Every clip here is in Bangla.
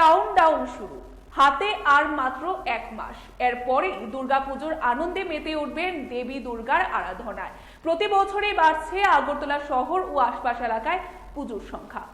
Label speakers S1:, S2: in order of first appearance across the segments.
S1: কাউন্টডাউন শুরু, হাতে আর মাত্র 1 মাস। এরপরেই দুর্গাপুজোর আনন্দে মেতে উঠবেন দেবী দুর্গার আরাধনায়। প্রতি বছরই বাড়ছে আগরতলা শহর ও আশপাশ এলাকায় পুজোর সংখ্যা।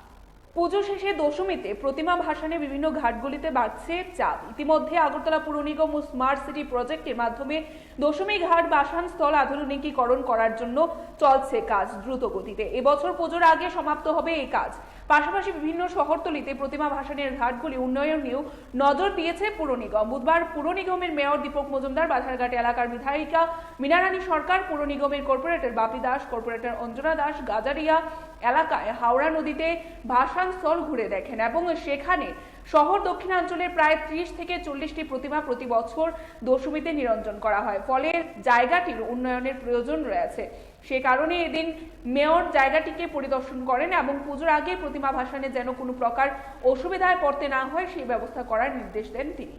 S1: পুজো শেষে দশমীতে প্রতিমা ভাসানে বিভিন্ন ঘাটগুলিতে বাড়ছে চাপ। ইতিমধ্যে আগরতলা পুর নিগম ও স্মার্ট সিটি প্রজেক্টের মাধ্যমে দশমী ঘাট বাসান স্থল আধুনিকীকরণ করার জন্য চলছে কাজ দ্রুত গতিতে। এবছর পুজোর আগে সমাপ্ত হবে এই কাজ। পাশাপাশি বিভিন্ন শহরতলিতে প্রতিমা ভাসানের ঘাটগুলি উন্নয়নেও নজর দিয়েছে পুর নিগম। বুধবার পুর নিগমের মেয়র দীপক মজুমদার, বাধারঘাট এলাকার বিধায়িকা মীনারানী সরকার, পুর নিগমের কর্পোরেটর বাপি দাস, কর্পোরেটর অঞ্জনা দাস গাজারিয়া এলাকায় হাওড়া নদীতে ভাসান স্থল ঘুরে দেখেন এবং সেখানে শহর দক্ষিণাঞ্চলের প্রায় 30 থেকে 40টি প্রতিমা প্রতি বছর দশমীতে নিরঞ্জন করা হয়। ফলে জায়গাটির উন্নয়নের প্রয়োজন রয়েছে। সে কারণে এদিন মেয়র জায়গাটিকে পরিদর্শন করেন এবং পুজোর আগে প্রতিমা ভাসানে যেন কোনো প্রকার অসুবিধায় পড়তে না হয় সেই ব্যবস্থা করার নির্দেশ দেন তিনি।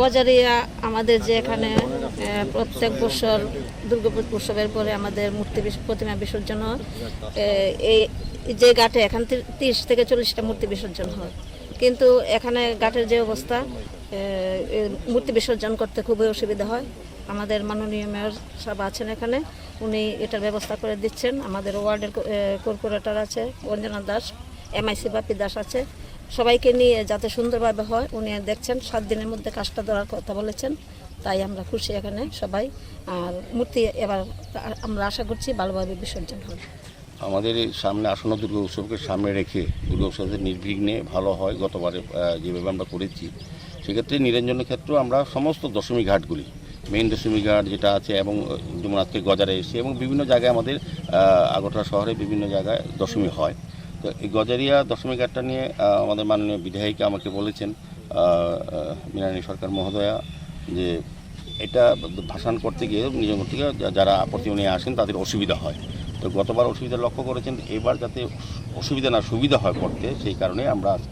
S2: গজারিয়া আমাদের যে এখানে প্রত্যেক বছর দুর্গাপুর উৎসবের পরে আমাদের প্রতিমা বিসর্জন হয়। এই যে ঘাটে এখান 30 থেকে 40টা মূর্তি বিসর্জন হয়, কিন্তু এখানে ঘাটের যে অবস্থা, মূর্তি বিসর্জন করতে খুবই অসুবিধা হয়। আমাদের মাননীয় মেয়র সাহেব আছেন এখানে, উনি এটার ব্যবস্থা করে দিচ্ছেন। আমাদের ওয়ার্ডের কর্পোরেটর আছে অঞ্জনা দাস, MIC বাপি দাস আছে, সবাইকে নিয়ে যাতে সুন্দরভাবে হয় উনি দেখছেন। 7 দিনের মধ্যে কাজটা ধরার কথা বলেছেন, তাই আমরা খুশি এখানে সবাই। আর মূর্তি এবার আমরা আশা করছি ভালোভাবে বিসর্জন হবে।
S3: আমাদের এই সামনে আসন্ন দুর্গা উৎসবকে সামনে রেখে দুর্গা উৎসবের নির্বিঘ্নে ভালো হয় গতবারে যেভাবে আমরা করেছি, সেক্ষেত্রে নিরঞ্জনের ক্ষেত্রেও আমরা সমস্ত দশমী ঘাটগুলি, মেইন দশমী ঘাট যেটা আছে এবং যেমন আজকে গজারে এসে এবং বিভিন্ন জায়গায় আমাদের আগরতলা শহরে বিভিন্ন জায়গায় দশমী হয়। তো এই গজারিয়া দশমী ঘাটটা নিয়ে আমাদের মাননীয় বিধায়িকা আমাকে বলেছেন, মীনারানী সরকার মহোদয়া, যে এটা ভাসান করতে গিয়ে নিরঞ্জন থেকে যারা প্রতিমা নিয়ে আসেন তাদের অসুবিধা হয়। তো গতবার অসুবিধা লক্ষ্য করেছেন, এবার যাতে অসুবিধা না সুবিধা হয় করতে, সেই কারণে আমরা